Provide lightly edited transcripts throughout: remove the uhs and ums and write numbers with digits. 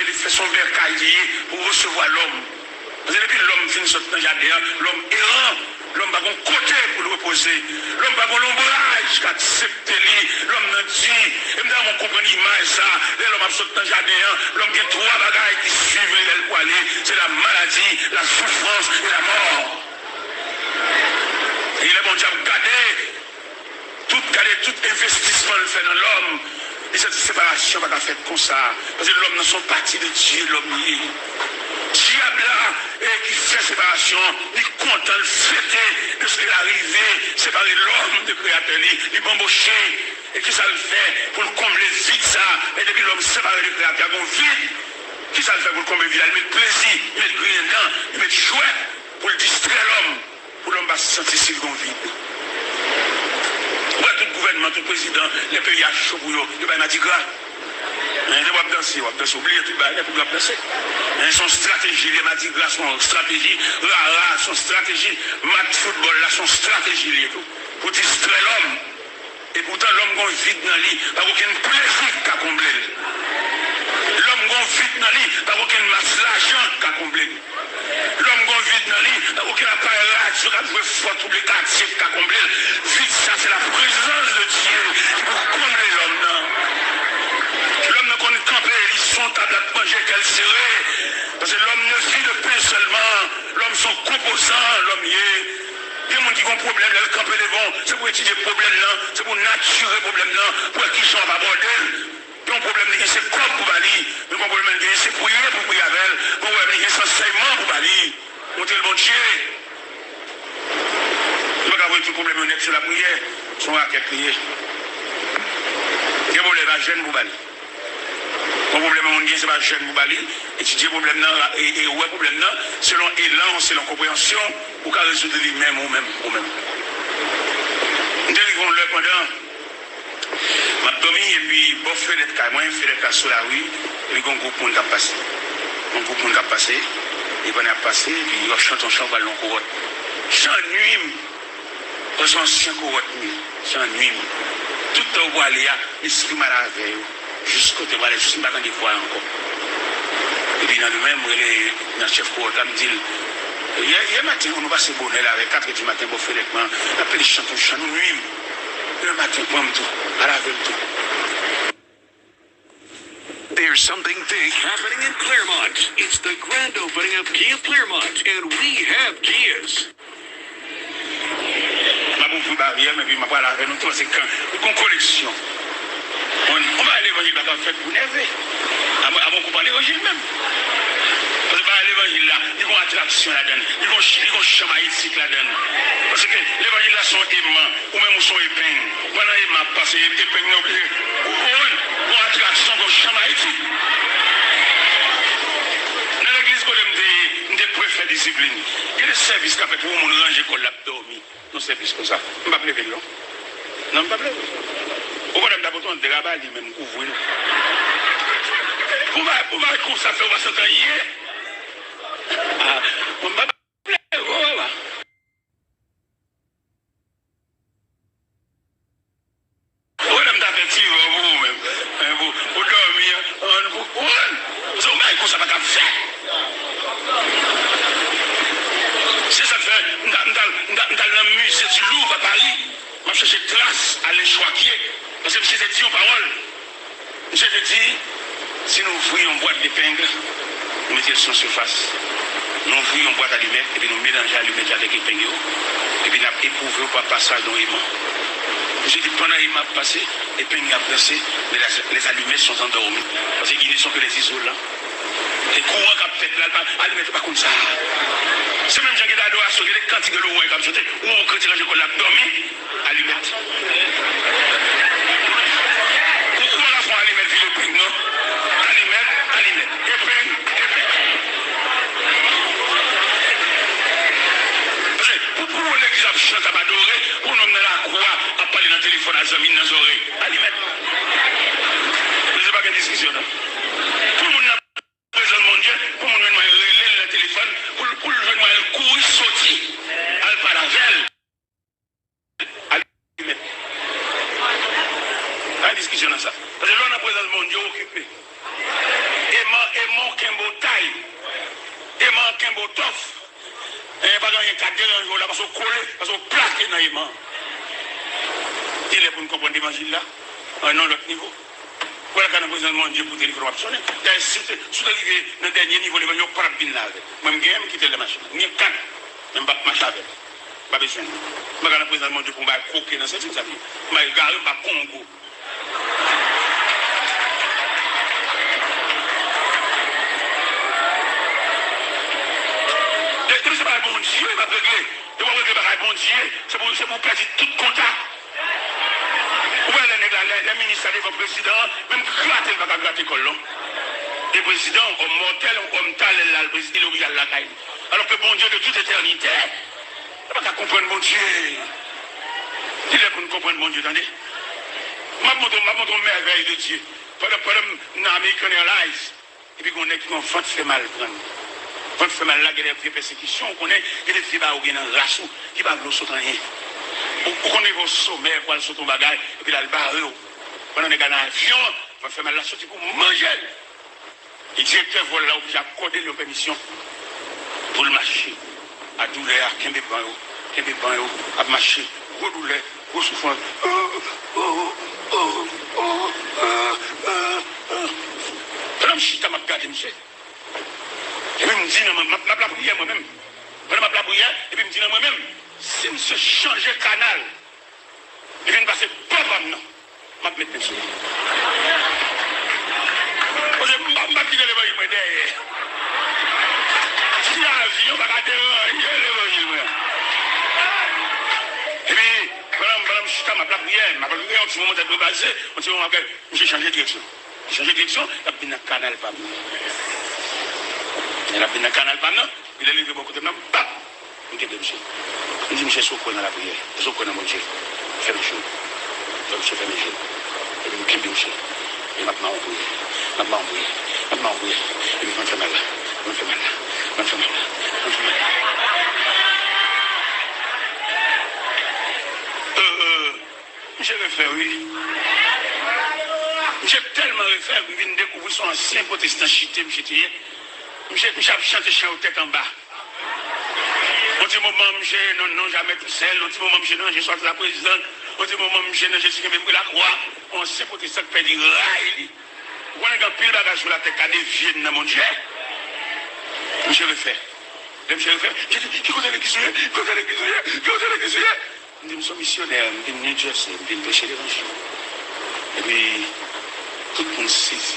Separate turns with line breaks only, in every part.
il fait son bercaillier pour recevoir l'homme. Parce que depuis l'homme finit sortir dans le jardin, l'homme errant, l'homme va un côté pour le reposer. L'homme va un l'ombrage qui accepte lui. L'homme n'a dit, et maintenant on comprend l'image ça. L'homme a sorti dans le jardin, l'homme qui a trois bagailles qui suivent les pour aller. C'est la maladie, la souffrance et la mort. Et il est bon Dieu garder tout investissement le fait dans l'homme. Et cette séparation va faire comme ça. Parce que l'homme n'a son parti de Dieu, l'homme y est. Diable là, et qui fait séparation, il est content de fêter de ce qui est arrivé, séparer l'homme de créateur, il est embauché. Et qui ça le fait pour le combler vite ça. Et depuis l'homme séparé du créateur, il vide. Qui ça le fait pour le combler vite? Il met plaisir, il met grien dedans, il met jouet pour le distraire l'homme. Pour l'homme va se sentir s'il est vide. Ouais, tout gouvernement, tout président, les pays à chaud pour eux, ils vont dire ils vont danser, oublier tout le monde, ils vont danser. Son stratégie, les Mardi Gras, son stratégie, rara, son stratégie, mat football, là, son stratégie, pour distraire l'homme. Et pourtant, l'homme est vide dans lui, pas aucun plaisir qu'à combler. L'homme est vide dans lui, pas aucun masse l'argent qu'à combler. L'homme est vide dans lui, pas aucun appareil radio qui a joué fort tous les quartiers qu'à combler. Vide, ça, c'est la présence de Dieu pour combler l'homme. L'homme ne connaît camper, ils sont à la manger qu'elle serait. Parce que l'homme ne vit de pain seulement. L'homme sont composants, l'homme y est. Il y a des gens qui ont un problème, ils campent les bons. C'est pour étudier le problème là, c'est pour naturer le problème là, pour qu'ils soient abordés. Il y a un problème, c'est comme pour Bali. Il y a un problème, c'est prier pour prier avec elle. Il y a un problème, c'est enseignement pour Bali. Montez le bon Dieu. Il n'y a pas de problème honnête sur la prière, sur la prière. Il y a un problème à jeune pour Bali. Le problème c'est pas jeune pour Bali. Étudier le problème là, et ouais, problème là, selon élan, selon compréhension, ou qu'à résoudre lui-même ou même. Nous délivrons le pendant. Ma Tommy, et puis, bon, fait des cas, moi, fait des cas sur la rue, et puis, un groupe qui a passé. Un groupe qui a passé, et puis, on a passé, et puis, on chante un chant, on va l'encourager. Chant nuit, on s'en ancien courotte, chant nuit. Tout le temps, il y a l'esprit malade, jusqu'au temps, juste pas quand il voit encore. Et puis, dans le même, le chef courotte, il me dit, il y a un matin, on va se bonner là, avec 4 du matin, pour faire les mains, on appelle les chants, nuit. Le matin, à la veille tout.
There's something big happening in Claremont. It's the grand opening of Kia Claremont, and we have Kias.
Ma bonne barrière, mais puis ma parole avec nous, c'est quand une collection. On va aller l'évangile là, fait pour nerver. Avant qu'on parle l'évangile même. Parce que l'évangile là, ils vont attraction là-dedans. Ils vont chamaïtique là-dedans. Parce que l'évangile là sont aimants, ou même sont épingles. Pendant qu'ils m'a passé, épingles non plus. Ou attraction comme chamaïtique. Dans l'église, on a préféré discipline. Il y a des services qui fait pour nous ranger comme l'abdomen. Nos services comme ça. On ne va pas lever là. Non, on ne va pas lever. Pourquoi on a d'abord un dérabat lui-même couvrir. On va comme ça faire, on va s'entendre. On va pas. Madame d'avertir vous-même. Vous dormir. Vous avez comme ça va faire. C'est ça fait. Dans le musée du Louvre à Paris, je cherche classe à l'échoiquier. Parce que c'est dit en parole. Je te dis, si nous voyons une boîte d'épingles, nous mettons sur surface. Nous voyons une boîte d'allumettes et puis nous mélangeons l'allumette avec l'épingle. Et puis nous avons éprouvé par passage dans l'aimant. J'ai dit pendant qu'il m'a passé, l'épingle a passé, mais les allumettes sont endormies. Parce qu'ils ne sont que les isolants. Les courants qui ont fait là, l'allumette pas comme ça. C'est même gens qui ont adoration, les quantités de l'eau qui ont sauté, ou on continue à jouer la dormi, allumette. Pourquoi la fois allumette, puis l'épingle, non? Allumette, épingle. Pour l'église à chanter à adorer, pour nous mener la croix, à parler dans le téléphone, à Zamine dans les oreilles. Allumette. Mais ce n'est pas qu'une discussion. Pour nous présenter mon Dieu, pour nous mener le téléphone, pour le jouer le courir, sortir, à pas la veille. Allumette. La discussion dans ça. Parce que là, on a présent mon Dieu occupé. Et manquer un beau taille. Et manquer un beau tof. Et pas gagner 4 dérangements là parce qu'on colle, parce qu'on plaque dans l'aimant. Il est pour nous comprendre l'évangile là. À un autre niveau. Voilà quand on a besoin de mon Dieu pour délivrer l'optionner. Si vous arrivez dans le dernier niveau, l'évangile, vous ne pouvez pas là. Moi, je vais quitter la machine. Je vais 4. Je ne vais pas marcher avec. Pas besoin. Je vais besoin de mon Dieu pour me croquer dans cette vie. Je vais garder ma Congo. C'est pas bon Dieu, il va régler. Il va régler par bon Dieu. C'est pour perdre tout contact. Vous voyez les ministres, les présidents, même gratter, il va gratter colon. Les présidents, comme mortel, comme tal, le président, il est la caille. Alors que bon Dieu de toute éternité, il va pas comprendre bon Dieu. Il est pour nous comprendre bon Dieu, attendez. Je montre merveille de Dieu. Pendant l'American Airlines, et puis on est qui ont fait mal prendre. Quand on fait mal là, il y a des persécutions, on connaît, il y a des filles qui ont un rassou, qui ne peuvent pas rien. On connaît vos sommets, quoi, sur ton bagage, et puis là, le barreau. Quand on est dans l'avion, on fait mal là, sortir pour manger. Le directeur vole là, obligé à accorder la permission pour le marcher. À douleur, à Kembe-Banyo, à marcher, gros douleur, gros souffrance. Pendant que je suis à ma garde, monsieur. Et puis, je me dis, je vais prière moi-même. Je vais prière, et puis je me dis, moi-même, si je change de canal, je vais passer pas comme non. Je vais mettre mes sous. Je vais pas quitter l'évangile derrière. Si l'avion va déranger l'évangile. Et puis, pendant que je suis à ma prière, un petit moment d'être basé, un petit moment j'ai changé de direction. J'ai changé de direction, il y a bien un canal pas moi. Il a bien un canal pas non, il est livré beaucoup de temps, bam, il est monsieur. Il dit, monsieur, Soko dans la prière, Soko dans mon Dieu, fais mes choses. Monsieur, fais mes choses. Et puis, il me dit, monsieur, il m'a embrouillé, et puis, il m'a fait mal là, il m'a fait mal là. Monsieur le fait, oui. J'ai tellement refait, je viens de découvrir son ancien protestant chité, monsieur a chanté chant au tête en bas. Au petit moment, monsieur, non, jamais tout seul. Au petit moment, monsieur, non, j'ai sorti la présidente. Au petit moment, monsieur, non, j'ai su que même la croix. On sait protestant qui fait du rail. On a un pile bagage sur la tête, à des vieux dans mon Dieu. Monsieur le fait. Monsieur le fait. J'ai dit, qui connaît l'église? Je dis, nous sommes missionnaires, nous sommes New Jersey, nous sommes prêcher l'évangile. Et puis, tout le monde saisit.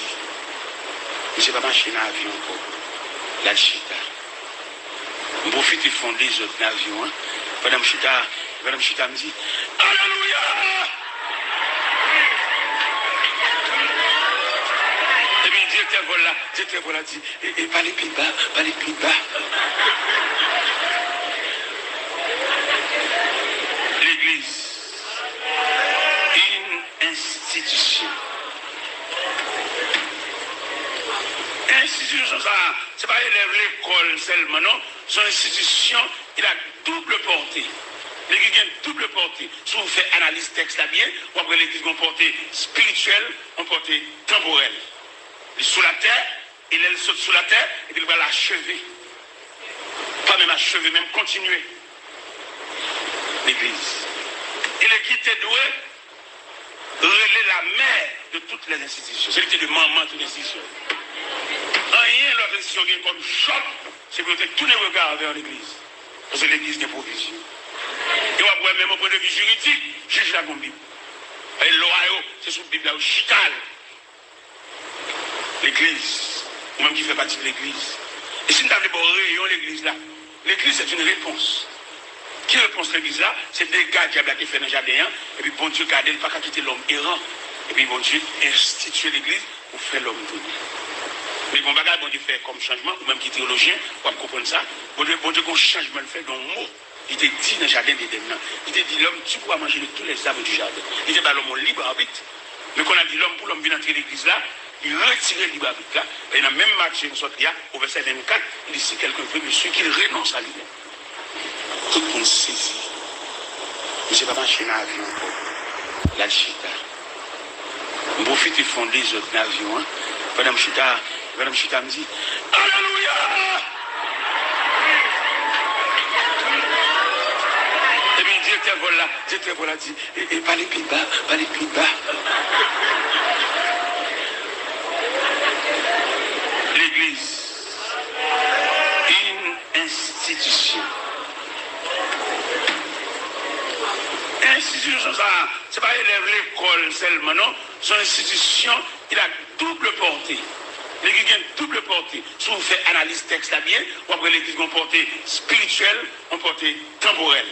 Monsieur va marcher dans l'avion encore. La chita. Je profite de fonder les autres avions. Madame Chita me dit, Alléluia! Et puis le directeur vol là dit, et pas les pieds bas. L'église, une institution. Institution, ça, c'est pas élève l'école seulement, non? Son institution, il a double portée. L'église a une double portée. Si vous faites analyse texte là bien, vous avez l'église a une portée spirituelle, une portée temporelle. Il est sous la terre, il saute sous la terre, et puis il va l'achever. Pas même achever, même continuer. L'église. Il est quitté doué, relaie la mère de toutes les institutions. C'est l'église de maman de toutes les institutions. Rien l'autre institution qui est comme choc, c'est pour tous les regards vers l'église. Parce que l'église n'est pas provision. Et on va même au point de vue juridique, juge la Bible. Et l'Ohio, c'est sous la Bible là, au Chical. L'église, ou même qui fait partie de l'église. Et si nous avons des rayon l'église là, l'église c'est une réponse. Qui réponse l'église là? C'est des gars diable qui fait dans le jardin, et puis bon Dieu garde, il ne pas quitter l'homme errant. Et puis bon Dieu institue l'église pour faire l'homme donné. Mais bon bagage, bon Dieu fait comme changement, ou même qui est théologien, pour comprendre ça, bon Dieu qu'on changement le fait dans le mot. Il te dit dans le jardin d'Éden, il te dit l'homme, tu pourras manger de tous les arbres du jardin. Il te dit l'homme libre arbitre. Mais qu'on a dit l'homme, pour l'homme venir entrer l'église là, il retire le libre arbitre là. Et dans le même match, au verset 24, il dit si quelqu'un veut monsieur qu'il renonce à lui-même. Tout le monde saisit. Mais je ne vais pas marcher dans l'avion encore. La chita. Je profite de fonder les autres avions. Madame Chita me dit, Alléluia! Et puis, directeur vol là, dit, et pas les pieds bas. L'église, une institution. Institution, ça, c'est pas élève l'école seulement, non? Son institution, il a double portée. L'église a une double portée. Si vous faites analyse texte là bien, ou après l'église a une portée spirituelle, une portée temporelle.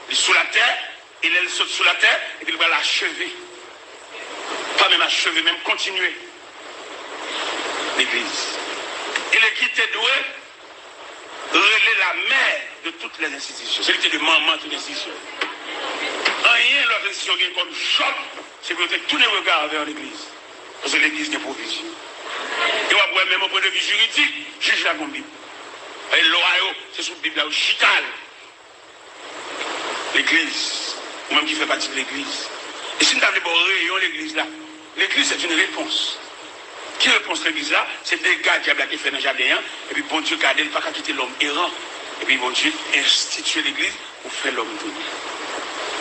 Il est sous la terre, il saute sous la terre, et puis il va l'achever. Pas même achever, même continuer. L'église. Et l'équipe est douée, relaie la mère de toutes les institutions. C'est l'équipe de maman de toutes les institutions. Rien l'autre institution qui est comme choc, c'est que vous tous les regards vers l'église. Parce que l'église n'est provision. Et on va même au point de vue juridique, juge la Bible. Et le loi, c'est sous la Bible là, au chital. L'église, ou même qui fait partie de l'église. Et si nous avons des rayons l'église là, l'église c'est une réponse. Qui réponse l'église là? C'est des gars diable qui fait dans le jardin, et puis bon Dieu garde, il ne pas quitter l'homme errant. Et puis bon Dieu institue l'église pour faire l'homme venir.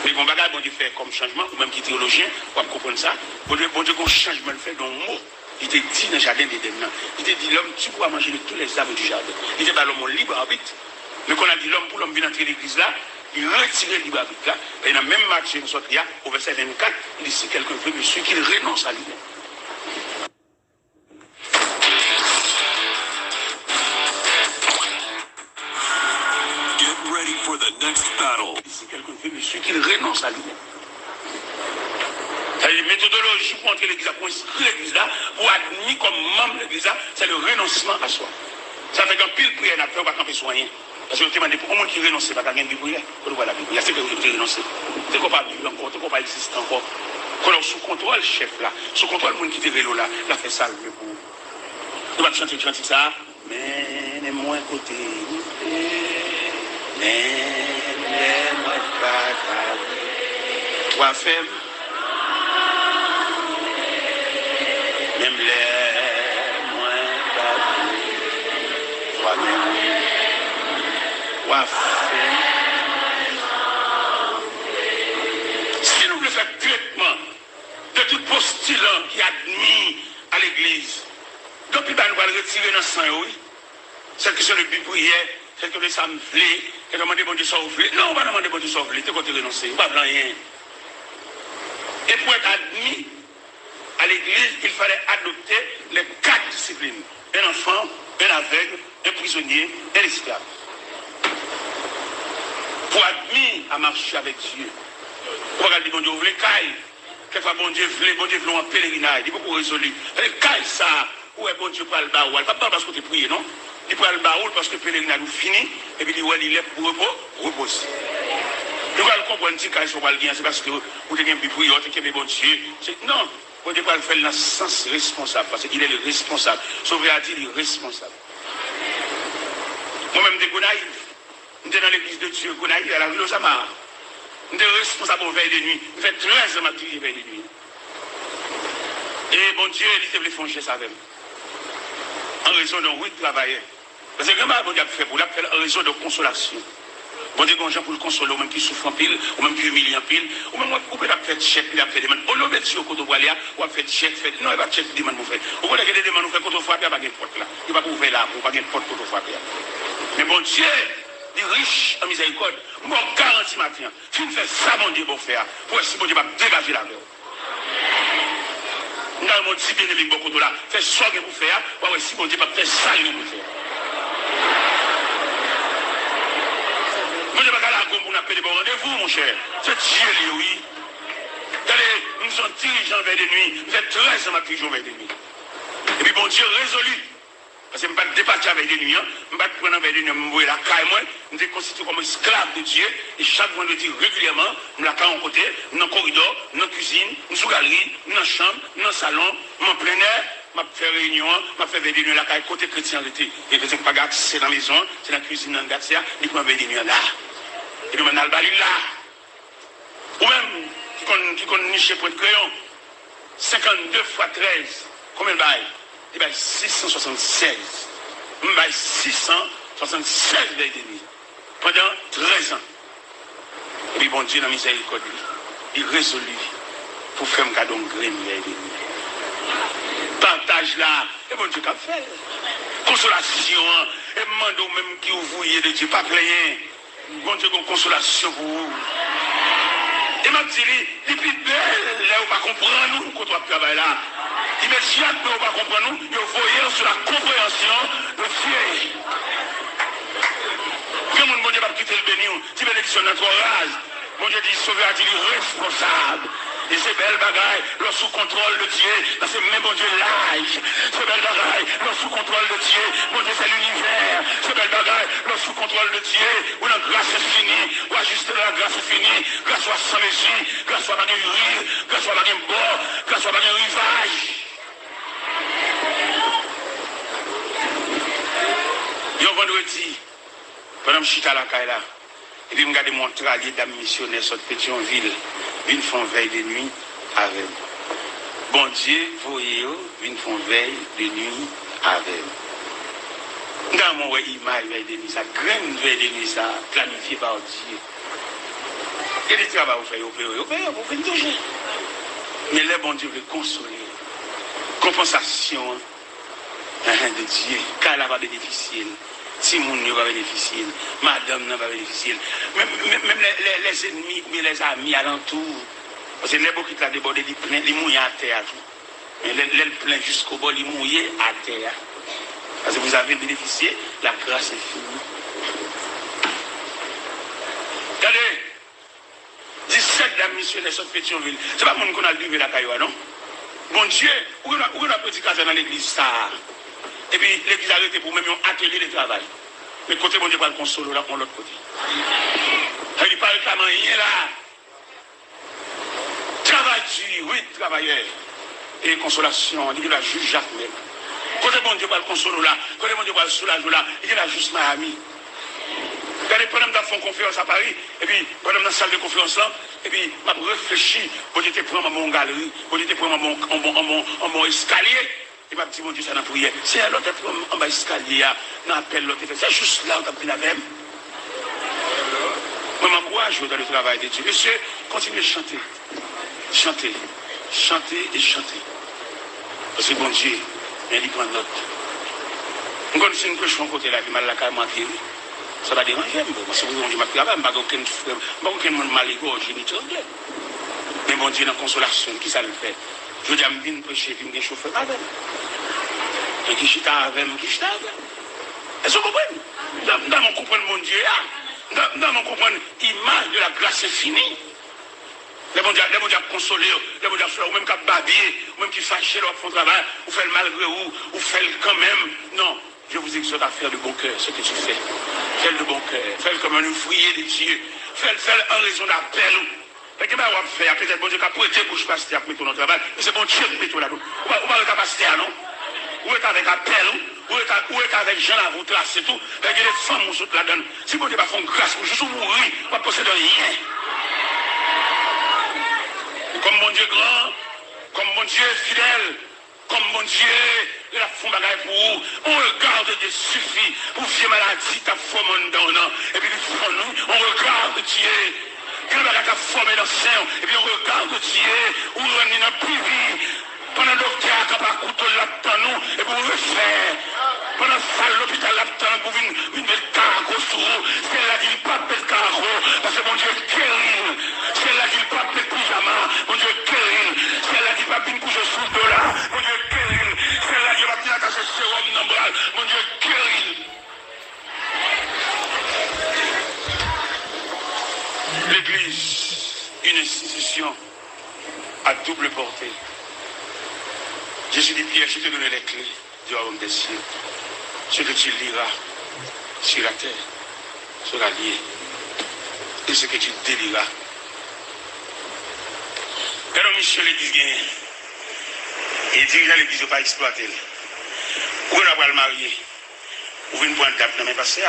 Mais bon bagage, bon Dieu fait comme changement, ou même qui est théologien, pour comprendre ça, bon Dieu comme changement le fait dans le mot. Il te dit dans le jardin d'Éden, il te dit l'homme, tu pourras manger de tous les arbres du jardin. Il te dit l'homme libre arbitre. Mais quand on a dit l'homme, pour l'homme venir entrer l'église là, il retire le libre arbitre là. Et dans le même Matthieu, au verset 24, il dit si quelqu'un veut me suivre, qu'il renonce à lui-même.
Get ready for the next battle.
Si quelqu'un veut me suivre, qu'il renonce à lui-même. La méthodologie pour entrer l'église, pour inscrire l'église là, pour admettre comme membre de l'église là, c'est le renoncement à soi. Ça fait qu'un pile prière n'a pas de camper soigner. Parce que vous demandez pour comment qui renonce, pas qu'il y a une prière. Quand on voit la prière, c'est que vous renoncer. C'est qu'on pas vivre encore, c'est qu'on pas exister encore. Quand on est sous contrôle, chef là, sous contrôle, le monde qui est vélo là, il a fait ça le pour. Nous allons chanter ça. Mais moi côté, mais moi pas. Quoi faire? Même les moins pas. Toi-même. Si nous voulons faire traitement de tout postulant qui admire à l'église, donc il va nous retirer dans le sang, oui. Celle qui sont le but prière, celle qui ça me plaît, qui demande bon Dieu sauver. Non, on va demander bon Dieu sauver, tu vas renoncer, on va pas rien. Et pour être admis à l'église, il fallait adopter les 4 disciplines. Un enfant, un aveugle, un prisonnier, un esclave. Pour admettre à marcher avec Dieu. Pour regarder bon Dieu, vous voulez caille. Quelquefois, bon Dieu veut en pèlerinage. Il faut qu'on résolue. Caille ça, où est bon Dieu pour le baoul? Pas parce que tu pries, non? Il prend le baoul parce que le pèlerinage est fini. Et puis il est pour reposer. Nous allons comprendre si caille sur le bien, c'est parce que vous avez un peu prié, vous avez bon Dieu. Non, bon Dieu va le faire dans le sens responsable. Parce qu'il est le responsable. Sauvé a dit, il est responsable. Moi-même, des naïfs. Nous sommes dans l'église de Dieu, nous sommes à la rue Lozamar. Nous sommes responsables au veille de nuit. Nous faisons 13 ans ma veille de nuit. Et bon Dieu, il était venu faire ça avec moi. En raison de oui travailler. Parce que comment bon Dieu a fait pour l'appeler en raison de consolation. Bon Dieu, gens pour le consoler, ou même qui souffre en pile, ou même qui humilie en pile, ou même on peut faire chèque, il a fait des demandes. On le met sur le côté de Boalia, ou a fait chèque, non, il va chèque des demandes, vous faites. Vous voyez que des demandes, vous faites quand on frappe, il n'y a pas de porte là. Il va pas ouvrir là, il n'y a pas de porte quand on frappe. Mais bon Dieu, il est riche en miséricorde. Moi, je garantis maintenant, si vous faites ça, mon Dieu, pour faire, pour si mon Dieu va dégager la veille. Nous avons dit bien aimé beaucoup de là, faites ça que vous faire, pour si mon Dieu va faire ça que vous faire. Moi, je ne vais pas aller pour appeler des rendez-vous, mon cher. C'est Dieu, oui. Nous sommes dirigeants vers des nuits. Nous êtes 13 ans ma dirigeants vers des nuits. Et puis, bon Dieu, résolu. Parce que je ne vais pas départir avec des nuits. Je ne vais pas prendre avec des nuits. Je vais me la caille, moi. Je me constitue comme esclave de Dieu. Et chaque vendredi, régulièrement, je me la caille en côté, dans le corridor, dans la cuisine, dans la galerie, dans la chambre, dans le salon, en plein air. Je fais réunion, je fais des nuits la caille côté chrétien. Les chrétiens pas gâtés, c'est dans la maison, c'est dans la cuisine, dans le gâteau. Ils prennent des nuits là. Et puis maintenant, le bali là. Ou même, qui connaît niché pour être crayon. 52 fois 13. Combien de bail? il y a 676. Il y a 676 veilles de nuit. Pendant 13 ans. Et puis bon Dieu, dans la miséricorde, il résolut pour faire un cadeau de graine veille de nuit. Partage là, et bon Dieu qu'a fait. Consolation, et demande même qui vous voyez de Dieu, pas plein. Bon Dieu, une consolation pour vous. Et m'a dit, les plus belles, là, on va comprendre nous quand on travaille là. Immédiatement, on va comprendre nous, et on voyait sur la compréhension de Dieu. Quand mon Dieu va quitter le béni, si bénédiction de notre race, mon Dieu dit, sauver a dit responsable. Et ces belles bagailles, le sous contrôle de Dieu, parce que même mon Dieu l'âge. Ces belles bagailles, le sous contrôle de Dieu, mon Dieu c'est l'univers. Ces belles bagailles, le sous contrôle de Dieu, où la grâce est finie, où ajuster la grâce est finie, grâce à sans mesure, grâce à baguette rire, grâce à baguette bord, grâce à baguette rivage. Et on vendredi, pendant que je suis à la caille là, et puis je regarde mon tralier d'âme missionnaire sur Pétionville. Vine font veille de nuit avec. Bon Dieu, voyez-vous, vine font veille de nuit avec. Dans mon image veille de nuit, ça graine veille de nuit, ça planifié par Dieu. Et les travaux vous faites opérer, vous venez toucher. Mais les bon Dieu veut consoler. Compensation de Dieu, car là va être difficile. Si mon ne va bénéficier, madame ne va bénéficier, même les ennemis ou les amis alentour, parce que les beaux qui t'a débordé, ils mouillent à terre. Mais les pleins jusqu'au bord, ils mouillent à terre. Parce que vous avez bénéficié, la grâce est finie. Regardez, 17 dames missionnaires sur Pétionville, c'est pas mon qu'on a levé la cailloua, non? Bon Dieu, où on a petit casé dans l'église ça? Et puis l'église a arrêté pour même un atelier de travail. Mais côté bon Dieu va le consoler là pour l'autre côté. Il n'y a pas le temps rien là. Travail dur, oui, travailleur. Et consolation, il y a la juge Jacques même. Côté bon Dieu va le consoler là, côté bon Dieu va le soulager là, il y a la juste Miami. Regardez, pendant que je fais une conférence à Paris, et puis pendant que dans la salle de conférence là, et puis je réfléchis, pour que je prenne mon galerie, pour que je prenne mon escalier. Il m'a dit, mon Dieu, ça n'a pas prié. C'est l'autre en bas escalier, on appelle l'autre. C'est juste là où tu as pris la même. Moi, je m'encourage dans le travail de Dieu. Monsieur, continuez de chanter. Chanter. Chanter et chanter. Parce que bon Dieu, il prend l'autre. Je connais une que je fais un côté là, qui m'a la carrément tiré. Ça va déranger. Parce que bon Dieu m'a pris la même. Je n'ai aucun monde mal égorgé, ni tout. Mais bon Dieu, dans la consolation, qui ça le fait? Je dis à me venir prêcher, puis me chauffer avec. Et qui chita avec, qui chita avec. Est-ce que vous comprenez? Dans mon comprendre mon Dieu, dans mon comprendre l'image de la grâce infinie. Les bon Dieu a consolé, les bon Dieu a ou même qui a babillé, ou même qui fâché, ou font travail, ou fait le malgré vous, ou fait le quand même. Non, je vous exhorte à faire de bon cœur ce que tu fais. Fais le de bon cœur, fais-le comme un ouvrier de Dieu, fais-le en raison d'appel. Mais qu'est-ce qu'on va faire? Peut-être bon Dieu qui a prêté bouche pasteur pour mettre ton travail. Mais c'est bon Dieu qui met tout là-dedans. Où va être pasteur, non? Où est avec appel? Où est avec gens à vous tracer tout? Il y a des femmes qui sont là-dedans. Si bon Dieu va faire une grâce pour juste mourir, on va posséder rien. Comme mon Dieu grand, comme mon Dieu fidèle, comme mon Dieu, il a fait un bagage pour vous. On regarde Dieu suffit. Pour vieux maladie, ta forme dans nous. Et puis on regarde Dieu. Quand on a formé dans le sein, et puis on regarde Dieu, où on est dans le privé, pendant le docteur a capable de couteau là-dedans nous, et pour refaire, pendant ça l'hôpital là-dedans, pour une belle cargo sur vous, c'est là qu'il pas de cargo, parce que mon Dieu guérit, c'est là qu'il pas de pyjama, mon Dieu guérit, c'est là qu'il pas de couche sous le là, mon Dieu guérit, c'est là qu'il va bien attacher sérum dans le bras, mon Dieu guérit. L'Église, une institution à double portée. Jésus dit, Pierre, je te donne les clés du royaume des cieux. Ce que tu liras sur la terre sera lié. Et ce que tu délieras. Quand Michel l'Église gagne, il dirigeant l'Église ne pas exploiter. Où on va le marier? Où on va une date dans mes passés?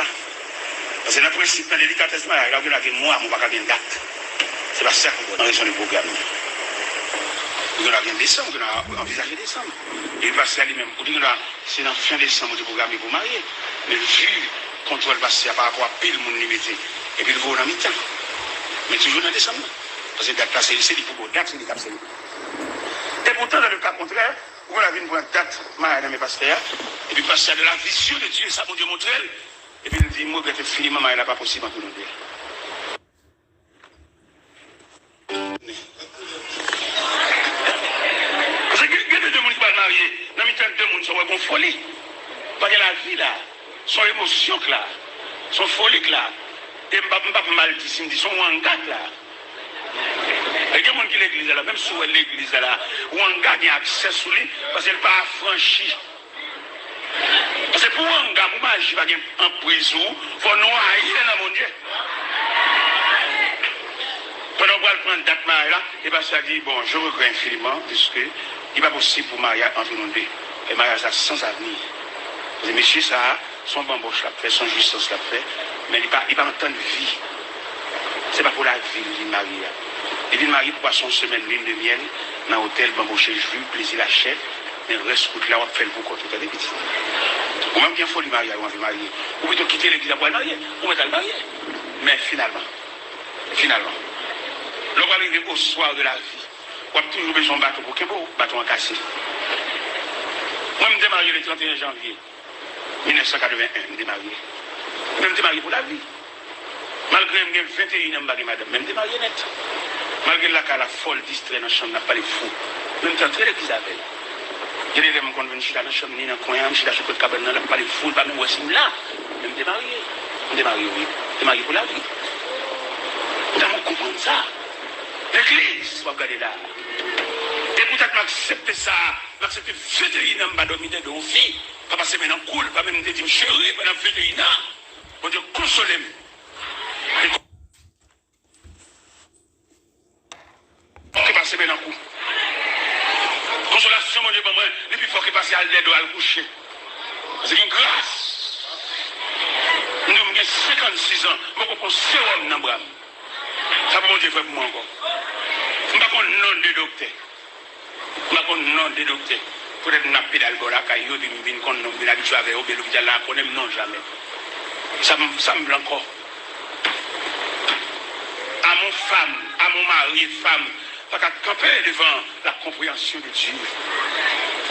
Parce que dans le principe, dans l'éducation, il y a un mois, on ne va pas avoir une date. Ce n'est pas ça qu'on doit dans raison du programme. On a bien décembre, on a envisagé décembre. Et il passe à lui-même. On dit que c'est dans fin décembre du programme pour marier. Mais vu contrôle passé par rapport à pile le monde limité. Et puis le vaut dans mi-temps. Mais toujours dans décembre. Parce que date là, c'est pour date, c'est des cap. Et pourtant, dans le cas contraire, on a vu une date, mariage dans mes pasteurs. Et puis passer de la vision de Dieu, ça, mon Dieu montre. Et puis il dit, moi, je fini, maman, elle n'a pas possible pour nous dire. Dans le temps de deux gens, sont folie. Parce que la vie là, son émotion là, son folie là, et je ne vais pas mal dire, je son wangak là. Et il y a des gens qui l'église là, même si l'église là, wangak a accès sur lui, parce qu'elle n'est pas affranchie. Parce que pour wangak, pour magie, il y a en prison, il faut nous haïr dans mon Dieu. Pendant qu'on va prendre date là, et bien ça dit, bon, je regrette infiniment, puisque il n'est pas possible pour mariage entre nous deux. Et mariage là sans avenir. Les messieurs, ça, son bamboche l'a fait, son jouissance l'a fait, mais il n'est pas en temps de vie. Ce n'est pas pour la vie, il marie. Il vient marier pour passer une semaine lune de miel dans l'hôtel bamboche jus, plaisir la chef, mais le reste, là, on va faire le bouc, tout à fait petit. Ou même qu'il faut le marier, on veut marier. Ou plutôt quitter l'église pour le marier, ou mettre le marier. Mais finalement, l'on va arriver au soir de la vie. On a toujours besoin de bateau pour qu'il y ait un bateau en cassé. Moi, je me suis marié le 31 janvier 1981. Je me suis marié. Je me suis marié pour la vie. Malgré que j'ai 21 ans, madame, je me suis marié net. Malgré la folle distrait dans la chambre, n'a pas les fous. Je me suis très l'église avec elle. Je me suis convaincu que je suis dans la chambre, dans le coin, je suis dans le cabane, n'a pas les fous, pas même où est-ce là. Je me suis marié. Je me suis marié, oui. Je me suis marié pour la vie. Comment comprendre ça? L'église, vous regardez là. Et peut-être m'accepter ça, m'accepter 21 ans, m'adominer de vie. Pas passer maintenant cool, pas même te dire chérie pendant 21 ans. Bon Dieu, consolez-moi. Qui passe maintenant coup. Consolation, mon Dieu, pour moi, les plus forts qui passent à l'aide à le coucher. C'est une grâce. Nous avons 56 ans, je comprends ce homme dans le bras. Ça peut mon Dieu faire pour moi encore. Je ne sais pas nom de docteur. Je ne sais pas nom de docteur. Peut-être que je n'ai pas d'alcool à caillou, je ne sais pas si je suis habitué avec l'hôpital là, je non jamais. Ça me blanc encore. À mon femme, à mon mari, femme, pas qu'à camper devant la compréhension de Dieu.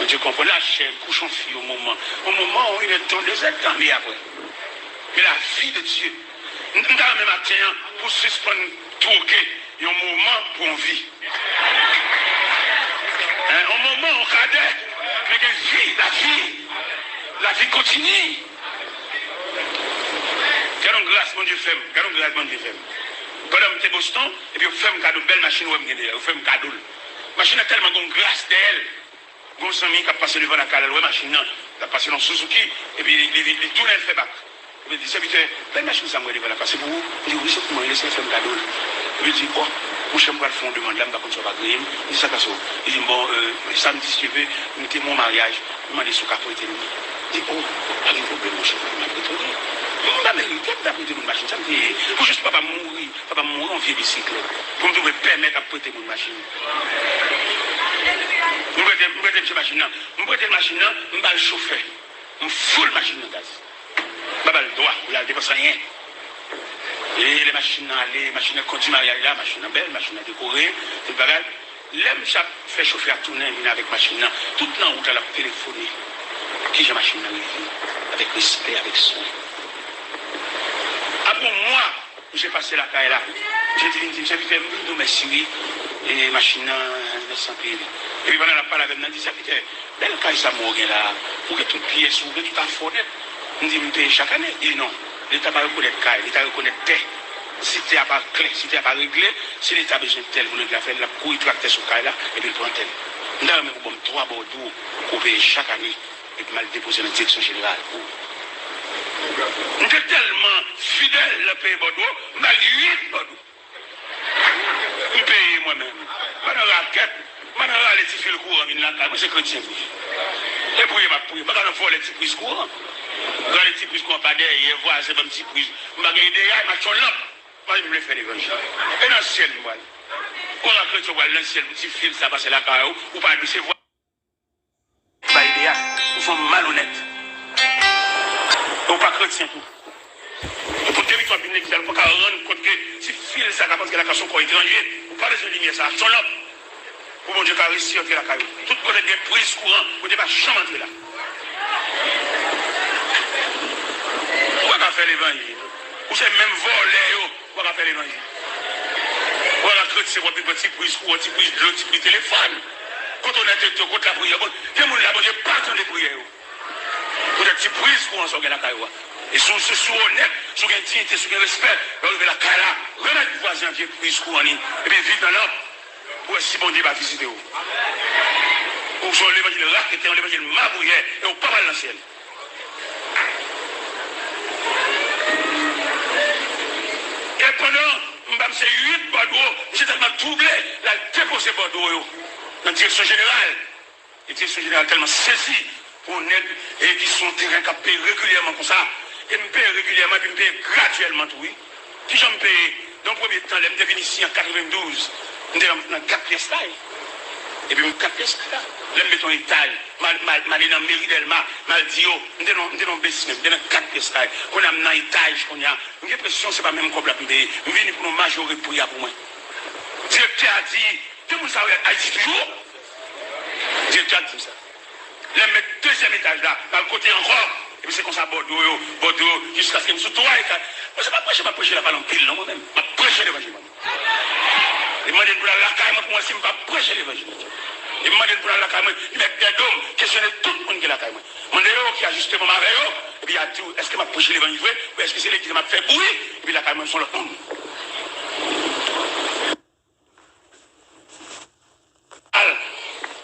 Dieu comprend la chair, couche en fille au moment où il est temps de être cambié après. Mais la vie de Dieu, nous avons même matin pour suspendre tout, il y a un moment pour une vie. Un moment on cadet, mais la vie continue. Gardons grâce, mon Dieu, femme. Gardons grâce, mon Dieu, femme. Quand on était Boston, et puis on fait un cadeau, belle machine, on fait un cadeau. La machine a tellement de grâce d'elle. Gon Sami qui a passé devant la cale, la machine, il a passé dans Suzuki, et puis il tourne, elle fait bac. Il dit, serviteur, belle machine, ça m'a dit, voilà, passer pour vous. Il dit, oui, c'est pour moi, il laisse faire un cadeau. Il dit, oh, mon chien va le fond, demande là, je ne vais pas faire grille. Il dit, ça, ça. Il dit, bon, samedi, si tu veux, mettez mon mariage, il m'a dit, sous capot, il dit, oh, pas de problème, mon chien, il m'a dit, je ne vais pas prêter mon machine. Ça me dit, faut juste pas mourir en vieille bicyclette. Pour me permettre de prêter mon machine. Je vais prêter cette machine. Je vais prêter la machine, je vais le chauffer. Je full machine de gaz. Je vais le droit, il n'y a dépense rien. Et les machines continuent à aller là, machine belle, machine décorée, c'est le bagage. L'aime fait chauffer à tourner avec machine. Toute la route à la téléphonie. Qui j'ai machine avec respect, avec soin. Ah bon, moi, j'ai passé la caille là. J'ai dit, j'ai fait un merci, et machine, sans pile. Et puis, pendant la parole avec moi, je dis, belle caille, ça m'a là, pour que toute pièce, ou que tout a fondé. Je dis, je paye chaque année. Il dit, non, l'État va reconnaître caille, l'État va reconnaître terre. Si tu n'as pas clé, si tu n'as pas réglé, si l'État a besoin de tel, vous le faire, la couille tracter sur caille là, et puis il prend tel. Nous avons même 3 bordeaux pour payer chaque année, et puis mal déposer dans la direction générale. Nous sommes tellement fidèles à payer Bordeaux, nous avons 8 Bordeaux. Nous payons moi-même. Je suis raquette, je suis les petits fils courants, je suis chrétien. Et pour je ne vais pas faire les petits prises courants. Quand les petits prises courants pas derrière, voir ces petits prises, je vais derrière, je vais faire lampe. Moi, je vais faire l'évangile. Et dans le ciel, moi. On a cru que tu vois le ciel, petit fil, ça passe la carrière, ou pas de se voir. Pas idéal, nous sommes malhonnêtes. On pas chrétien tout. Pour te victoire d'une église, on pas rendre compte que si fil, ça parce que la casse encore étranger, ou pas de lumière, ça, son là. Pour mon Dieu, qui a réussi à entrer la carrière. Tout côté des prises courant, vous ne devez pas jamais entrer là. On va pas faire l'évangile. Ou c'est même voler, on va pas faire l'évangile. On va chrétien, c'est votre petit prise courant, petit prise de l'eau, petit prise téléphone. Quand on est contre la prière, il y a des gens pas dans les prières. Vous êtes petit prise courant sur la carrière. Et sous honnête, sous une dignité, sous un respect, vous levez la carrière, remettre le voisin qui est prise courant, et puis vivre dans l'homme. Ou si bon Dieu va visiter vous. Ou sur l'évangile raqueté, l'évangile mabouillé, et au pas mal dans le ciel. Et pendant, c'est 8 Bordeaux, j'ai tellement troublé, la déposé Bordeaux, dans la direction générale. La direction générale tellement saisie pour aide et qui sont terrain qui payent régulièrement comme ça. Et me paye régulièrement, et me paye graduellement, oui. Qui j'en paye, dans le premier temps, je suis venu ici en 92. Je suis dans 4 pièces là. Et puis, 4 pièces là. Je mets ton étage. Je suis dans la mairie d'Elma. Je dis, je suis dans le basement. Je suis dans 4 pièces là. On a un étage. J'ai l'impression que ce n'est pas même comme la payer. Je viens pour nous majorer pour moi. Le directeur a dit, tout le monde sait Haïti toujours. Le directeur a dit ça. Je mets le deuxième étage là. Dans le côté encore. Et puis c'est comme ça, Bordeaux, jusqu'à ce que je me sois toi. Je ne sais pas prêcher la parole en pile, non, moi-même. Je prêche l'évangile. Il m'a dit pour la caille, moi, si je ne pas prêcher l'évangile. Il m'a dit pour la caille, il met des dômes, questionner tout le monde qui est la caille. Mon délo qui a justement ma veille, et puis il a dit, est-ce que je prêché l'évangile ou est-ce que c'est l'église qui m'a fait bruit? Et puis la caille, sont le monde.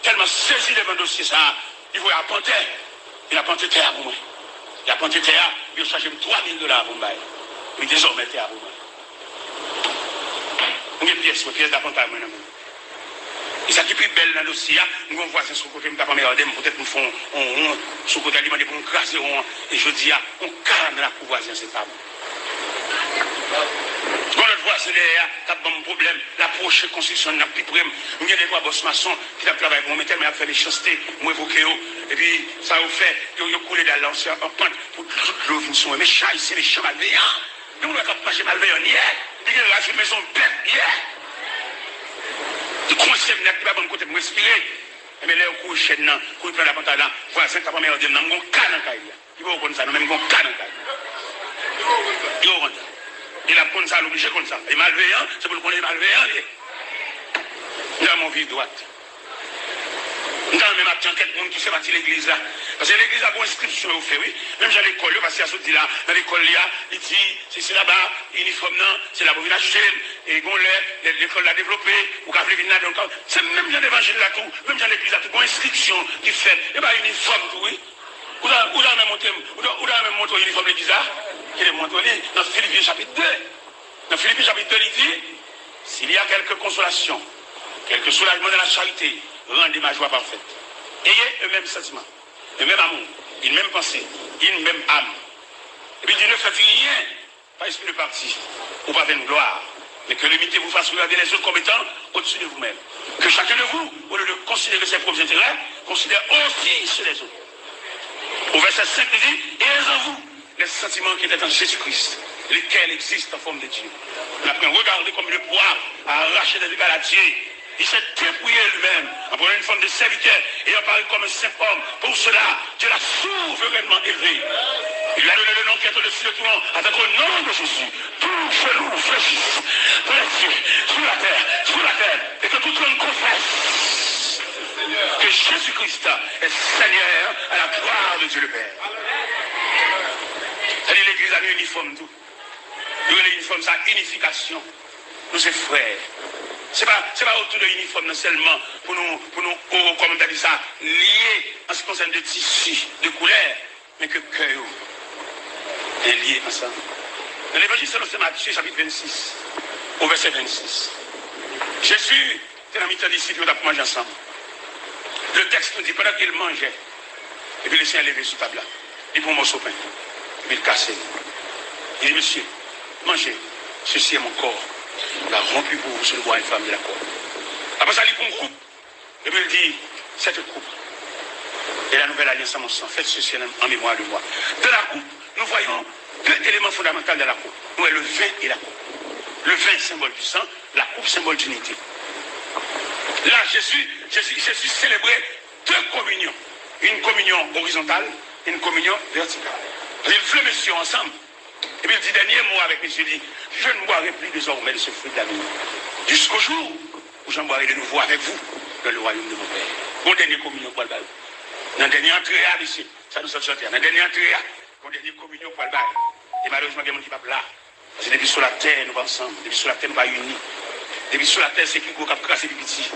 Tellement saisi devant le dossier, ça, il faut apporter. Il a apporté terre pour moi. Il a apporté terre, il a chargé $3 000 pour moi. Mais désormais, terre pour moi. Il y a une pièce d'appontage. Et ça qui est plus belle dans le dossier, nous allons voir ça sur le côté, nous avons peut-être nous font sur le côté alimentaire pour nous craser. Et je dis, on calme la courvoisie, c'est pas bon. Quand on voit, c'est derrière, t'as pas de problème. La prochaine construction, n'a plus de problème. Nous avons des fois boss maçon qui a travaillé avec moi, mais il a fait les chastetés, moi évoqué. Et puis, ça a fait, il a coulé dans l'ancien en pente pour que l'eau vienne sur. Mais chat ici, les chats malveillants. Nous, on a marché malveillant hier. Il a fait maison bête hier. Il conseille qui va bon côté pour respirer. Mais là, on couche chaîne, on prend la pantalon, voisin qui a pas meilleur dire, nous avons un cas dans le cahier. Il va reconnaître ça, nous avons un cas dans le cahier. Il va reconnaître ça. Il a pris ça, l'obligé comme ça. Et malveillant, c'est pour le connaître malveillant. Il a mon vie droite. Nous avons même appris quelques monde qui fait partie de l'église là. Parce que l'église a une inscription au fait, oui. Même dans l'école, parce qu'il y a là, dans l'école, il dit, c'est là-bas, uniforme, c'est là pour venir acheter, et l'école l'a développé, ou qu'à venir là, donc, c'est même dans l'évangile là tout, même dans l'église là tout, une inscription qui fait, et bien uniforme tout, oui. Où dans même montré uniforme l'église là, qui est montré dans Philippiens chapitre 2. Dans Philippiens chapitre 2, il dit, s'il y a quelque consolation, quelque soulagement de la charité, rendez ma joie parfaite. Ayez le même sentiment, le même amour, une même pensée, une même âme. Et puis, Dieu ne fait rien, pas esprit de parti, ou pas de gloire, mais que l'humilité vous fasse regarder les autres comme étant au-dessus de vous-même. Que chacun de vous, au lieu de considérer ses propres intérêts, considère aussi ceux des autres. Au verset 5, il dit, ayez en vous les sentiments qui étaient en Jésus-Christ, lesquels existent en forme de Dieu. On a pu regarder comme le poids à arracher des égal à Dieu. Il s'est dépouillé lui-même en prenant une forme de serviteur et en parlant comme un saint homme. Pour cela, Dieu l'a souverainement élevé. Il a donné le nom qui est au-dessus de tout nom, afin qu'au nom de Jésus, tout genou fléchisse dans les cieux, sur la terre, et que tout le monde confesse que Jésus-Christ est Seigneur à la gloire de Dieu le Père. C'est-à-dire l'église a un uniforme tout. Il y a l'uniforme, ça, unification. Nous, c'est frères. Ce n'est pas autour de l'uniforme seulement pour nous, comme on a dit ça, lier en ce qui concerne de tissus, de couleurs, mais que cœur est lié ensemble. Dans l'évangile selon Saint Matthieu, chapitre 26, au verset 26. Jésus était dans le milieu des disciples, ils ont mangé ensemble. Le texte nous dit, pendant qu'il mangeait, et puis le Seigneur levé sous table là, il prend un morceau de pain, et puis il casse. Il dit, monsieur, mangez, ceci est mon corps Il a rompu pour vous sur le bois infâme de la croix. Après ça, il prend une coupe. Et puis il dit, cette coupe et la nouvelle alliance à mon sang, faites ceci en mémoire de moi. Dans la coupe, nous voyons deux éléments fondamentaux de la coupe. Nous voyons le vin et la coupe. Le vin, symbole du sang, la coupe, symbole d'unité. Là, Jésus célébrait deux communions. Une communion horizontale et une communion verticale. Il fait le monsieur ensemble. Et puis il dit, dernier mot avec monsieur, il dit, je ne boirai plus désormais de ce fruit de la vie. Jusqu'au jour où j'en boirai de nouveau avec vous dans le royaume de mon Père. Mon dernier communion pour le bail. Dans la dernière entrée ici, ça nous sortir. Dans la dernière entrée, mon dernier communion pour le bail. Et malheureusement, il y a des gens qui ne sont pas là. Parce que depuis sur la terre, nous sommes ensemble. Depuis sur la terre, nous sommes unis. Depuis sur la terre, c'est qui qui a cassé les petits.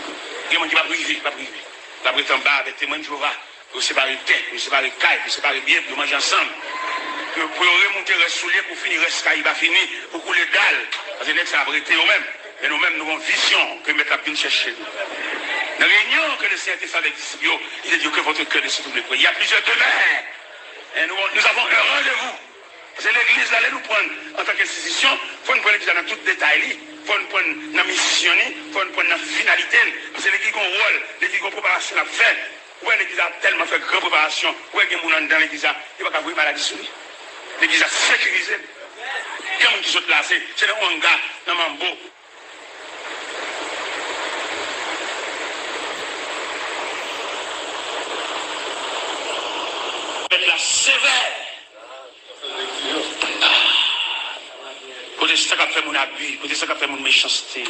Il y a des gens qui ne sont pas privés. La brette en bas avec témoins de Jéhovah. Pour séparer tête, pour séparer caille, pour séparer bien, pour manger ensemble. Pour remonter les souliers, pour finir les caille, il va finir, pour couler dalle. Parce que ça a arrêté eux-mêmes. Mais nous-mêmes, nous avons vision que mettre la pine chercher. Dans la réunion que le Seigneur fait avec les disciples, il a dit que votre cœur ne se trouble pas. Il y a plusieurs demeures. Et nous avons un rendez-vous. Parce que l'église, là, nous prendre en tant qu'institution, il faut nous prendre l'église dans tout détail. Il faut nous prendre dans la mission, il faut nous prendre dans la finalité. Parce que l'église a un rôle, l'église a une préparation à faire. Ouais, l'église a tellement fait grande préparation. Ouais, il y a des gens dans l'église, il ne va pas avoir maladie sur lui. L'église a sécurisé. Il y a des gens qui sont là, c'est le hangar, dans le Mambo. Être là sévère. Pour ça qui a fait mon abus, pour ça qui a fait mon méchanceté,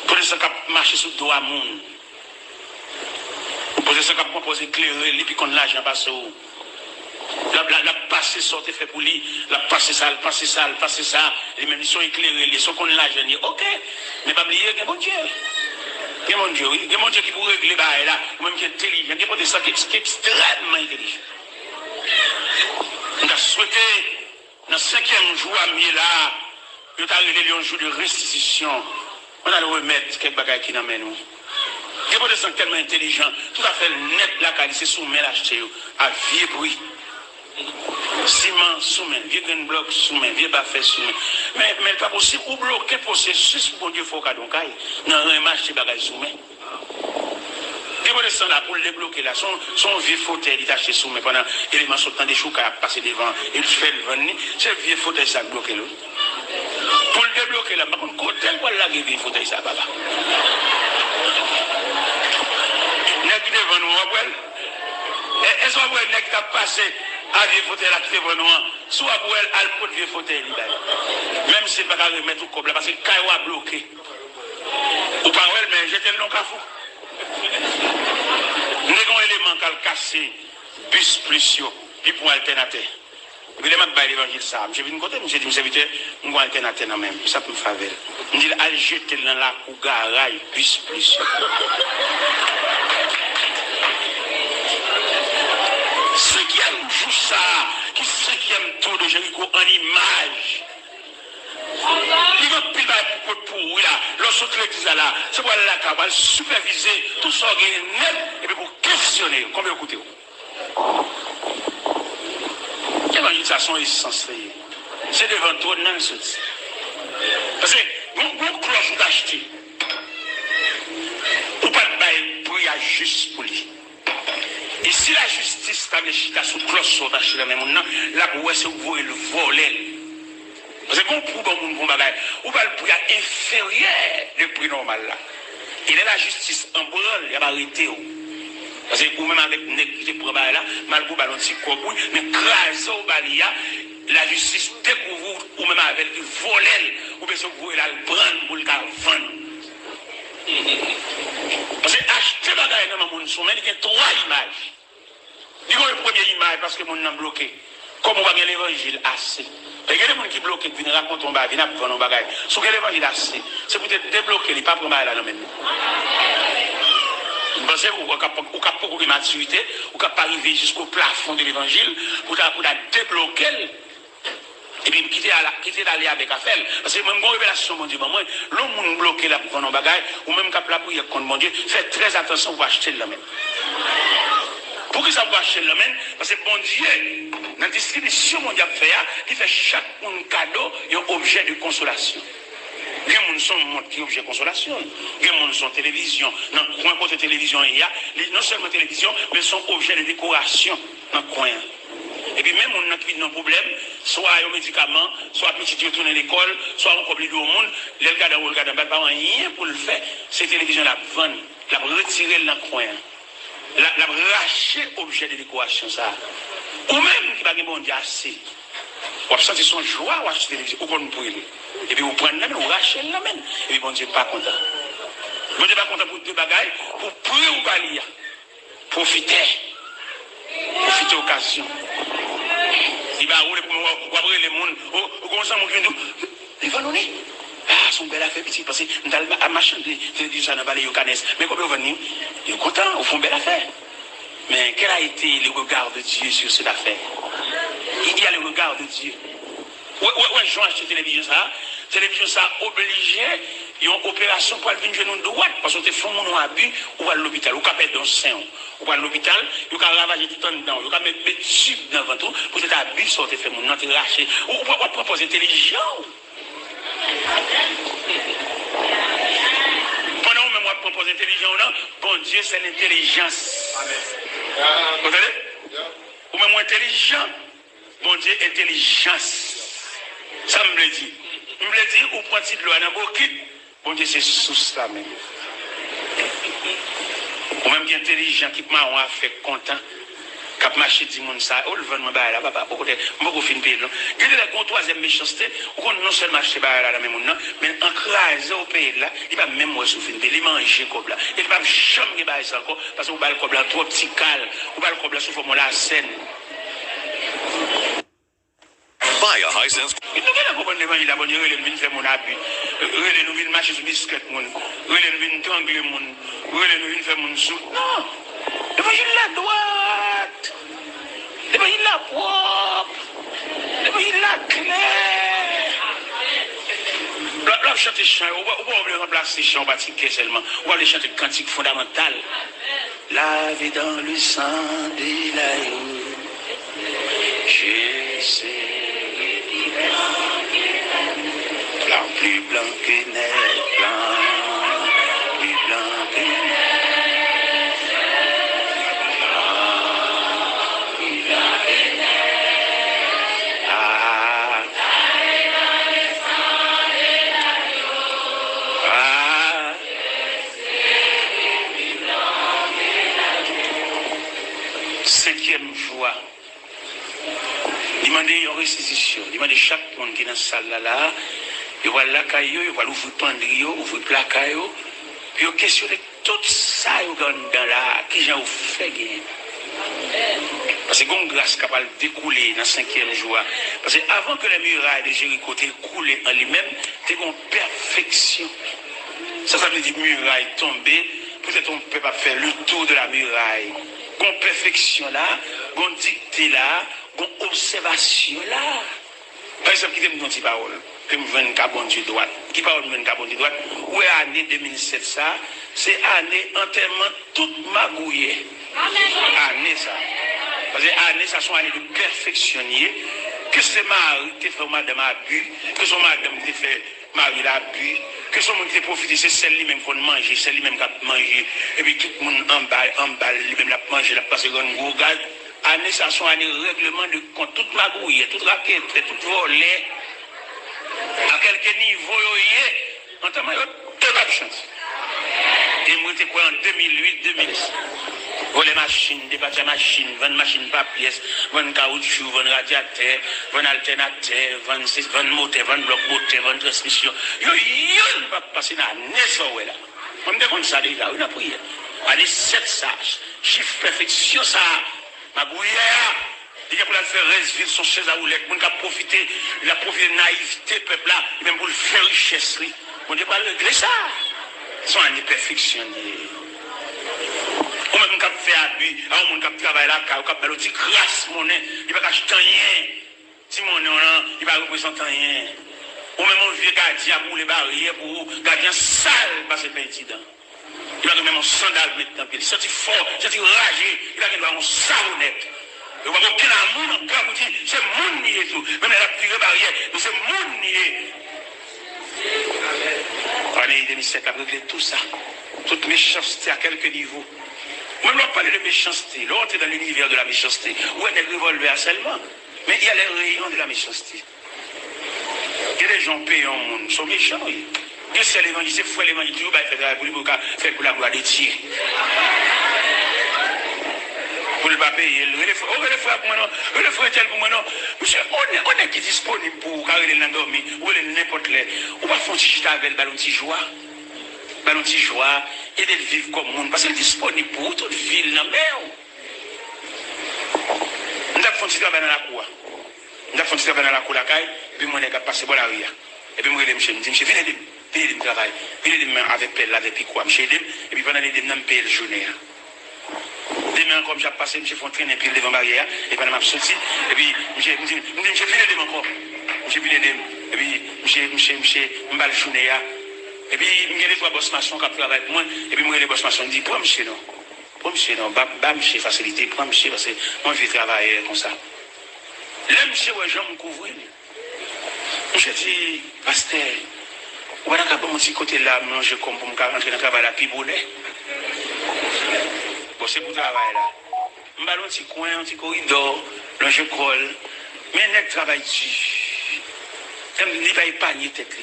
pour ça qui a marché sous le dos à monde. C'est ça qu'on propose éclairer, et puis qu'on l'argent passe où. La passé sorte fait pour lui, la passé ça, les mêmes ils sont éclairés, ils sont qu'on l'argent, ok, mais pas oublier que bon Dieu. Que mon Dieu, oui, que mon Dieu qui pour régler là, même qui est intelligent, qui est ça qui est extrêmement intelligent. On a souhaité, dans le 5e jour à mi là, il y a arrivé un jour de restitution. On a le remettre quelques bagages qui nous amènent nous. Il y a des gens tellement intelligents, tout à fait net la qualité soumet l'acheter à vieux bruit. Ciment soumet, vieux grain bloc soumet, vieux baffet soumet. Mais pas possible, ou bloquer le processus pour Dieu faut qu'à donc aille. Non, un acheter bagage soumet. Il y a des gens là pour le débloquer là, son vieux fauteuil il acheté soumet pendant l'élément sautant des choux qui a passé devant, il fait le venir, c'est le vieux fauteuil ça bloqué là. Pour le débloquer là, par contre, côté quoi la vieux fauteuil ça papa. Qui devant nous, est-ce que vous avez passé à vieux fauteuil là qui devant nous, soit vous avez à le vieux fauteuil même si pas remettre tout comme là, parce que quand a bloqué, ou pas mais j'étais le long cafou. Nous avons un élément qui a cassé, bus plus, puis pour alternateur. Je vais mettre l'évangile ça. Je viens de côté, je dis, mes serviteurs, nous avons un alternateur dans même, ça peut me faire. Je dis, allez jeter dans la cour garage, bus plus. Cinquième jour ça, qui 5e tour de Jéricho en image. Il va plus pour là, lorsque l'église là, c'est pour la cabale superviser tout ça net et puis pour questionner combien coûte. L'évangélisation est censée. C'est devant toi non c'est. Parce que vous cloche d'acheter. Ou pas de bail pour y a juste pour lui. Et si la justice t'a chita sous cloche sur d'acheter la même monde, là pour c'est vous le voler. Parce que bon pour bon monde bagaille, ou va le prix inférieur le prix normal là. Il est la justice en branle, il a arrêté. Parce que vous même avec négligé pour là, mal pour ballon petit cobouille, mais grâce au balia, la justice découvre ou même avec le voler, ou bien vous là le prendre pour le vendre. Parce que acheter bagaille dans mon sommet, il y a 3 images. Il y a une première image parce que mon nom bloqué. Comme on va gagner l'évangile assez. Il y a des gens qui bloquent, qui viennent raconter un bagage, qui viennent prendre un bagage. Si vous avez l'évangile assez, c'est pour te débloquer, il ne pas prendre là dans maintenant. Vous pensez qu'on a beaucoup de maturité, ou qu'on pas arriver jusqu'au plafond de l'évangile, pour débloquer. Et puis quitter d'aller avec Afel. Parce que même une révélation, mon Dieu, moi, l'homme bloqué là pour prendre un bagage, ou même quand la prière contre mon Dieu, faites très attention pour acheter le même. Pour que ça vous acheter le même, parce que bon Dieu, dans la distribution mondiale, il fait chaque cadeau un objet de consolation. Les gens sont montres qui objet de consolation. Les gens sont télévision. Dans le coin côté télévision, il y a non seulement télévision, mais sont objets de décoration dans le coin. Et puis même on a qui un problème, soit un médicament, soit petit qui retourne à l'école, soit on compliqué au monde, les regarde, pas rien pour le faire. Cette télévision la vendre, la retirer dans le coin. La racher objet de décoration ça. Ou même qui va bon Dieu assez. Ou sentir son joie ou acheter télévision, ou qu'on pour lui. Et puis vous prenez la main, vous rachez la main. Et puis bon Dieu pas content. Bon Dieu pas content pour deux bagailles, pour prier ou balir. Profitez occasion. Il va rouler pour ouvrir les mondes. Au commencement, mon guindo, il va nous dire. Ah, son bel affaire petit, parce que nous avons un machin de télévision dans la vallée Yokanes. Mais comme vous venez, ils sont contents, ils font belle affaire. Mais quel a été le regard de Dieu sur cette affaire? Il y a le regard de Dieu. Ouais, Jean acheté télévision ça. Télévision ça obligé, il y a une opération pour aller venir de droite. Parce que tu fais mon abus, ou à l'hôpital, ou à perdre un sein. Ou à l'hôpital, ou à ravager tout en dedans, ou à mettre des tubes dans le ventre, pour être abus, ça te fait mon nom, tu raché. Ou à proposer intelligent. Pendant que moi propose intelligent, bon Dieu, c'est l'intelligence. Vous entendez? Ou même intelligent, bon Dieu, intelligence. Ça me le dit. Je me le dis, ou prend-il de l'eau dans beaucoup, bon Dieu, c'est sous ça même. Ou même qui est intelligent, qui m'a fait content, qui a marché du monde ça, ou le vent m'a là, papa, pour côté, beaucoup fin pays là. Il y a la troisième méchanceté, ou qu'on non seulement marché là dans même monde, mais encrasé au pays là, il va même moi souffrir pays, il mange comme là. Il va jamais bailler ça encore, parce que vous baillez comme là trop petit cal, vous baillez comme là sous forme la scène.
Buy a Hisense.
Il nous vient comprendre l'évangile, la bonne heure, il vient faire mon appui. Il nous vient marcher sur biscuit, il nous vient trangler, il nous vient faire mon sou. Non! L'évangile la droite! L'évangile la propre! L'évangile la claire! Là, chanter chant, on va remplacer chant baptisé seulement. On va aller chanter cantique fondamental. Lavé dans le sang de l'agneau, je sais. Blanc, plus blanc que neige, blanc, plus blanc que neige, blanc, plus blanc que neige. Ah, ah, cinquième joie. Demandez une restitution, demandez chaque monde qui est dans cette salle là, il va la caillou, il va l'ouvrir pendrio, ouvrir placard, puis il questionner tout ça dans là, qui j'ai fait gagner. Parce que une grâce capable de découler dans le cinquième jour. Parce que avant que les murailles de Jéricho coulées en lui-même, c'est une perfection. Ça veut dire muraille tombée, peut-être on ne peut pas faire le tour de la muraille. Une perfection là, une dictée là, une observation là. Par exemple, qui t'aime une parole, que me vient un Dieu droite. Qui parle me vient un Dieu droite? Où est l'année 2007 ça? C'est année entièrement toute magouillée. Année ça. Parce que année ça sont années de perfectionner. Que c'est Marie qui fait madame à but, que son madame qui fait Marie la but, que son monde qui profite, c'est celle-là même qu'on mange, celle-là même qui a mangé, et puis tout le monde emballe, lui-même la manger, la passe une gros garde. Année ça sont années règlement de compte, toute magouille, toute raquette, toute volée. À quel niveau il est, en tant que toute la chance. Et moi, j'étais quoi en 2008-2010. Voler machine, débattre machine, vendre machine par pièce, vendre caoutchouc, vendre radiateur, vendre alternateur, vendre moteur, vendre bloc moteur, vendre transmission. Yo, ne va pas passer dans la naissance là. On me demande ça déjà, on a prié. Allez, 7 sages, chiffre perfection ça, ma bouillère. Il y a pour la faire résider son chaise à rouler, pour profiter, il a profité de naïveté, peuple là, et même pour le faire richesse. On ne peut pas régler ça. Ils sont en perfectionnés. Ou même quand on fait abus, on peut travailler là, on peut faire l'autre grâce monnaie, il ne va pas acheter rien. Si mon nom, il ne va représenter rien. Ou même un vieux gardien pour les barrières, pour gardien sale, parce que c'est pas incident. Il va même un sandal maintenant, il sorti fort, il sorti ragé, il va avoir un savonnette. Il va avoir aucun amour, on peut dire, c'est mon nier tout. Même elle a tiré barrière, mais c'est mon nier. En 2007, a réglé tout ça. Toute méchanceté à quelques niveaux. Même on parle de méchanceté. Là, on est dans l'univers de la méchanceté. Où est le revolver seulement? Mais il y a les rayons de la méchanceté. Il y a des gens payants au monde, ils sont méchants. Oui. Et c'est l'évangile, c'est fou l'évangile, toujours faire pour la gloire de Dieu. Pour ne pas payer. Le frère tel pour moi, non. Monsieur, on est qui disponible pour carrer l'endormi, ou n'importe les. On va faire un petit chita avec le ballon de joie. Ballon de joie, et de vivre comme monde. Parce qu'il est disponible pour toute ville, non, mais. On a fait un petit travail dans la cour. On a fait un petit travail dans la cour, la caille, puis moi, on a passé par la rue. Et puis moi, je me dis, monsieur, venez de travail. Venez de avec pelle, avec piquois, monsieur, et puis pendant les deux, je paye le journée. Demain, comme j'ai passé, je fais un train, et puis devant la barrière, et puis je suis sorti, et puis je me dis, je finis les encore. Je finis les et puis je me le journée. Et puis, je les trois boss maçons qui travaillent avec moi, et puis moi, les boss maçons disent, pour monsieur, non. Pour monsieur, non. Bah, monsieur, facilité, pour monsieur, parce que moi, je vais travailler comme ça. Là, monsieur, ouais, je me couvre. Monsieur dit, pasteur, voilà qu'à mon petit côté là, je comme pour me rentrer dans le travail à Piboulet. Bon, c'est pour travailler là. Je vais dans un petit coin, un petit corridor, là, je colle. Mais je travaille dessus. Je ne dis pas épargner tête.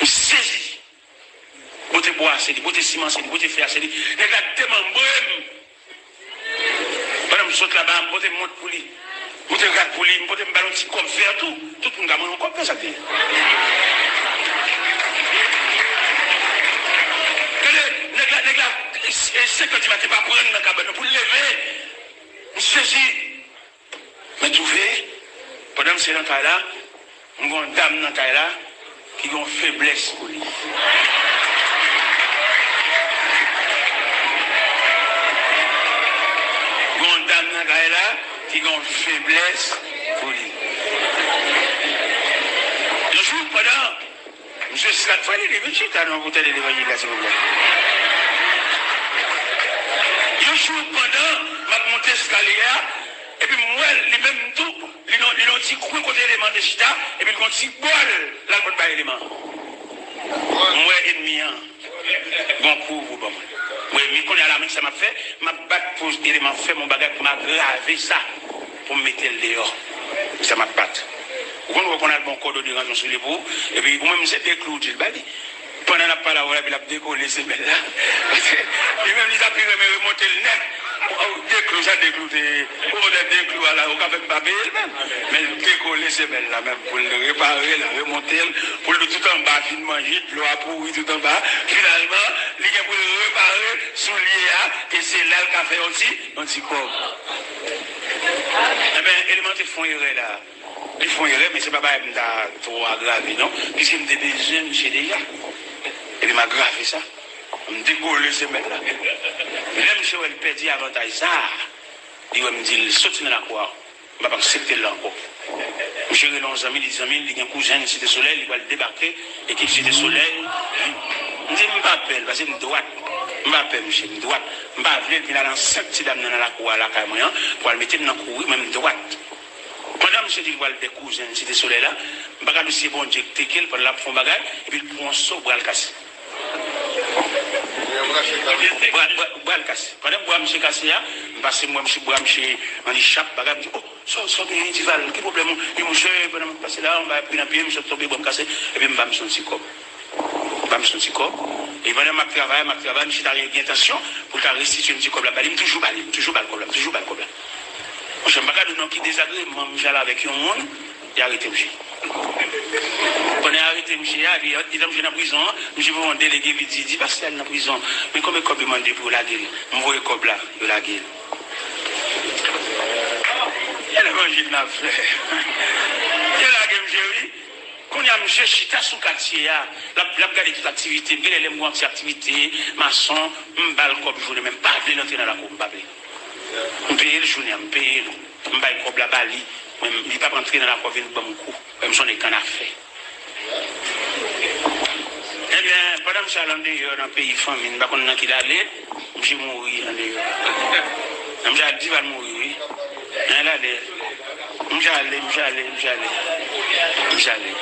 Je saisis. Beauté bois, c'est dit, beauté ciment, c'est dit, beauté fer, c'est dit. Les gars, tellement bon. Pendant que je saute là-bas, beauté monte pour lui. Beauté regarde pour lui, beauté me ballon petit comme faire tout. Tout le monde a mon comme ça. Les gars, c'est que tu vas pas prendre dans la cabane pour lever. Je saisis. Mais tu fais, pendant que c'est dans ta là, on a une dame dans ta là qui a une faiblesse pour lui. Une dame dans ta là qui a une faiblesse pour lui. Le jour pendant, monsieur Scott, il est venu, tu as un bouteille de l'évangile là, s'il vous plaît. Le jour pendant, je monte l'escalier, et puis moi, les mêmes tout, ils ont dit quoi côté l'élément de chita, et puis ils ont dit bol, là, le pas élément. Moi, ennemi, bon coup, vous, bon. Moi, mais quand il y a la main, ça m'a fait, ma batte pour l'élément fait, mon bagage, m'a gravé ça, pour me mettre le dehors. Ça m'a battu. Vous voyez qu'on a le bon code de rangeant sur les bouts, et puis vous-même, c'est des clous, je le dis. Pendant la parole, il a décollé ces belles là. Lui-même, il a pu remonter le nez. Des clous, ça décloué. Des clous, là, on ne peut pas payer même. Mais décoller ces belles là, même pour le réparer, la remonter, pour le tout en bas, fin manger, l'eau a pourri tout en bas. Finalement, il a pour le réparer, soulier, et c'est là qu'il a fait aussi, on dit quoi. Eh bien, éléments de font erreur là. Ils font erreur, mais ce n'est pas trop aggravé, non? Puisqu'il me dit des jeunes chez déjà. Et il m'a gravé ça. Il me décolle ces mecs-là. Mais là, monsieur, il perdit avantage ça. Il me dit, il saute dans la croix. Il ne va pas accepter là encore. Monsieur, il a un ami, il a un cousin de Cité Soleil, il va le débarquer, équipe Cité Soleil. Il me dit, je m'appelle, parce que je me droite. Je m'appelle, monsieur, je me droite. Je m'appelle, il a un 5 petits dames dans la croix, là, pour le mettre dans la cour, même droite. Pendant que je vois des cousins de Cité Soleil là, je vais aussi bon Dieu qu'il pour la fond bagage et puis il prend son bras le casser. Bras le casser. Pendant que je suis cassé là, parce que moi je suis en échappe bagage, oh, ça bien tu vas, quel problème? Et monsieur pendant que je passe là, on va prendre un pied, je suis tombé bras me casser et puis je vais me sentir comme. Je vais me sentir comme. Et pendant que je travaille, je suis dans l'intention pour restituer un petit comme là, toujours le problème. Je ne sais pas qui désagrément, je suis avec un monde, il a arrêté monsieur. Quand il a arrêté monsieur, il est dans la prison, je vais un délégué, il dit, parce qu'il est dans la prison, mais combien de il m'a demandé pour la gueule? Je vois le cob là, de la gueule. Il y a l'évangile n'a fait. Il y a la gueule, monsieur, oui. Quand il y a monsieur Chita sous quartier, la regarde toute activité, il y a les mois d'activité, maçon, je bats le cob, je ne même pas l'entrer dans la cour, je paye le journée, je paye le. Je ne vais pas bali, je ne vais pas rentrer dans la cour, je vais me couper, même si on est qu'un affaire. Eh bien, pendant que je suis allé dans un pays famine, je ne sais pas qui allait, je suis mort en dehors. Je me suis dit, je vais mourir, oui. Je suis allé.